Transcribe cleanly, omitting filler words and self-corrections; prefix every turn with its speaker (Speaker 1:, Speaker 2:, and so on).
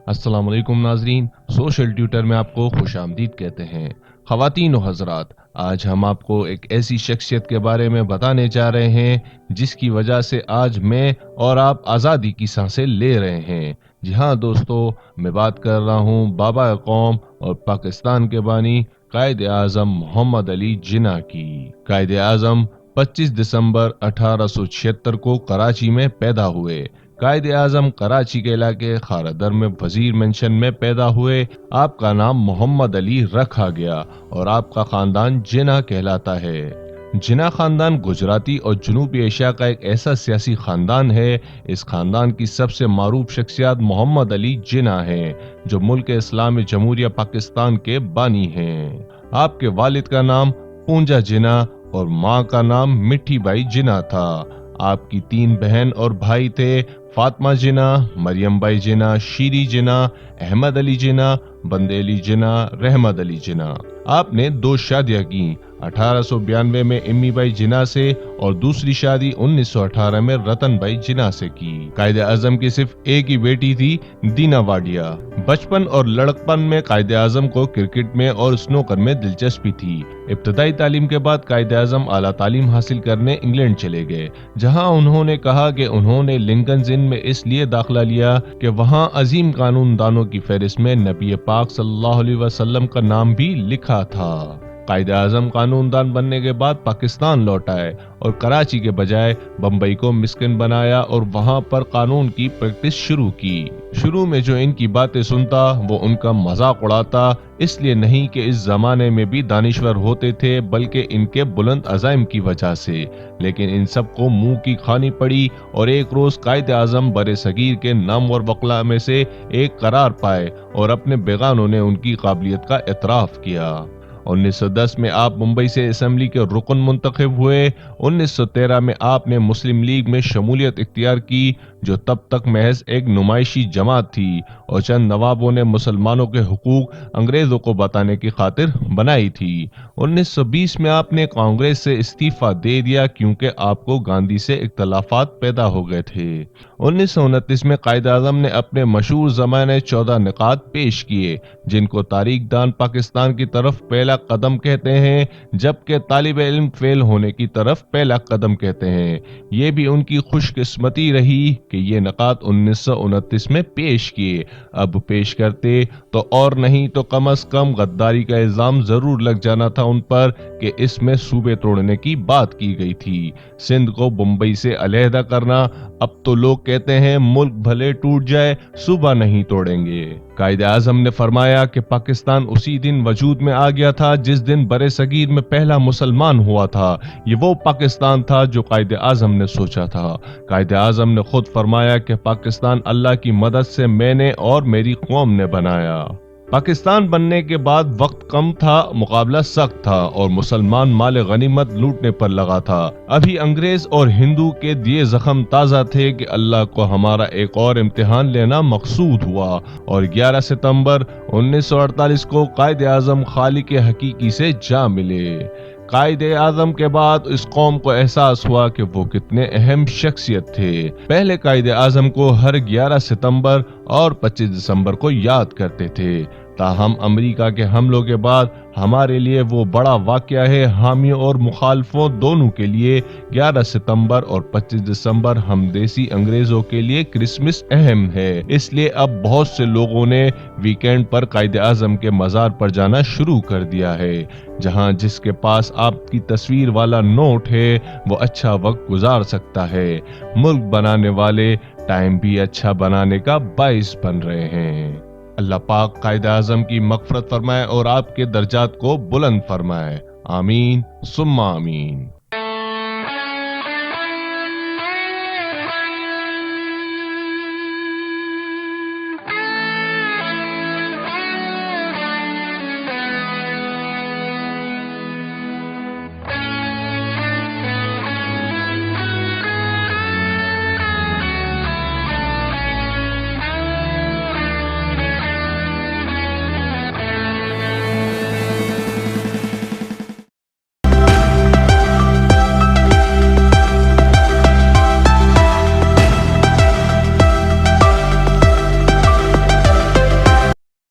Speaker 1: السلام علیکم ناظرین، سوشل ٹیوٹر میں آپ کو خوش آمدید کہتے ہیں۔ خواتین و حضرات، آج ہم آپ کو ایک ایسی شخصیت کے بارے میں بتانے جا رہے ہیں جس کی وجہ سے آج میں اور آپ آزادی کی سانسیں لے رہے ہیں۔ جی ہاں دوستو، میں بات کر رہا ہوں بابا قوم اور پاکستان کے بانی قائد اعظم محمد علی جناح کی۔ قائد اعظم 25 دسمبر 1876 کو کراچی میں پیدا ہوئے۔ قائد اعظم کراچی کے علاقے خاردر میں وزیر منشن میں پیدا ہوئے۔ آپ کا نام محمد علی رکھا گیا اور آپ کا خاندان جناح کہلاتا ہے۔ جناح خاندان گجراتی اور جنوبی ایشیا کا ایک ایسا سیاسی خاندان ہے۔ اس خاندان کی سب سے معروف شخصیات محمد علی جناح ہیں، جو ملک اسلامی جمہوریہ پاکستان کے بانی ہیں۔ آپ کے والد کا نام پونجا جناح اور ماں کا نام مٹھی بائی جناح تھا۔ آپ کی 3 بہن اور بھائی تھے: فاطمہ جناح، مریم بائی جناح، شیری جناح، احمد علی جناح، بندے علی جناح، رحمت علی جناح۔ آپ نے 2 شادیاں کی، 1892 میں امی بائی جناح سے اور دوسری شادی 1918 میں رتن بائی جناح سے کی۔ قائد اعظم کی صرف ایک ہی بیٹی تھی، دینا واڈیا۔ بچپن اور لڑکپن میں قائد اعظم کو کرکٹ میں اور سنوکر میں دلچسپی تھی۔ ابتدائی تعلیم کے بعد قائد اعظم اعلیٰ تعلیم حاصل کرنے انگلینڈ چلے گئے، جہاں انہوں نے کہا کہ انہوں نے لنکنز ان میں اس لیے داخلہ لیا کہ وہاں عظیم قانون دانوں کی فہرست میں نبی پاک صلی اللہ علیہ وسلم کا نام بھی لکھا تھا۔ قائد اعظم قانون دان بننے کے بعد پاکستان لوٹ آئے اور کراچی کے بجائے بمبئی کو مسکن بنایا اور وہاں پر قانون کی پریکٹس شروع کی۔ شروع میں جو ان کی باتیں سنتا وہ ان کا مذاق اڑاتا، اس لیے نہیں کہ اس زمانے میں بھی دانشور ہوتے تھے، بلکہ ان کے بلند عزائم کی وجہ سے۔ لیکن ان سب کو منہ کی کھانی پڑی اور ایک روز قائد اعظم بر صغیر کے نامور وکلاء میں سے ایک قرار پائے اور اپنے بیگانوں نے ان کی قابلیت کا اعتراف کیا۔ 1910 میں آپ ممبئی سے اسمبلی کے رکن منتخب ہوئے۔ 1913 میں آپ نے مسلم لیگ میں شمولیت اختیار کی، جو تب تک محض ایک نمائشی جماعت تھی اور چند نوابوں نے مسلمانوں کے حقوق انگریزوں کو بتانے کی خاطر بنائی تھی۔ 1920 میں آپ نے کانگریس سے استعفیٰ دے دیا کیونکہ آپ کو گاندھی سے اختلافات پیدا ہو گئے تھے۔ 1929 میں قائد اعظم نے اپنے مشہور زمانے 14 نکات پیش کیے، جن کو تاریخ دان پاکستان کی طرف پہلا قدم کہتے ہیں، جبکہ طالب علم فیل ہونے کی طرف پہلا قدم کہتے ہیں۔ یہ بھی ان کی خوش قسمتی رہی کہ یہ نکات 1929 میں پیش کیے۔ اب پیش کرتے تو اور نہیں تو کم از کم غداری کا الزام ضرور لگ جانا تھا ان پر کہ اس میں صوبے توڑنے کی بات کی گئی تھی، سندھ کو بمبئی سے علیحدہ کرنا۔ اب تو لوگ کہتے ہیں ملک بھلے ٹوٹ جائے صوبہ نہیں توڑیں گے۔ قائد اعظم نے فرمایا کہ پاکستان اسی دن وجود میں آ گیا تھا جس دن بر صغیر میں پہلا مسلمان ہوا تھا۔ یہ وہ پاکستان تھا جو قائد اعظم نے سوچا تھا۔ قائد اعظم نے خود فرمایا کہ پاکستان اللہ کی مدد سے میں نے اور میری قوم نے بنایا۔ پاکستان بننے کے بعد وقت کم تھا، مقابلہ سخت تھا اور مسلمان مال غنیمت لوٹنے پر لگا تھا۔ ابھی انگریز اور ہندو کے دیے زخم تازہ تھے کہ اللہ کو ہمارا ایک اور امتحان لینا مقصود ہوا، اور 11 ستمبر 1948 کو قائد اعظم خالق حقیقی سے جا ملے۔ قائد اعظم کے بعد اس قوم کو احساس ہوا کہ وہ کتنے اہم شخصیت تھے۔ پہلے قائد اعظم کو ہر 11 ستمبر اور 25 دسمبر کو یاد کرتے تھے، تاہم امریکہ کے حملوں کے بعد ہمارے لیے وہ بڑا واقعہ ہے۔ حامیوں اور مخالفوں دونوں کے لیے 11 ستمبر اور 25 دسمبر ہم دیسی انگریزوں کے لیے کرسمس اہم ہے۔ اس لیے اب بہت سے لوگوں نے ویکینڈ پر قائد اعظم کے مزار پر جانا شروع کر دیا ہے، جہاں جس کے پاس آپ کی تصویر والا نوٹ ہے وہ اچھا وقت گزار سکتا ہے۔ ملک بنانے والے ٹائم بھی اچھا بنانے کا باعث بن رہے ہیں۔ اللہ پاک قائد اعظم کی مغفرت فرمائے اور آپ کے درجات کو بلند فرمائے، آمین ثم آمین۔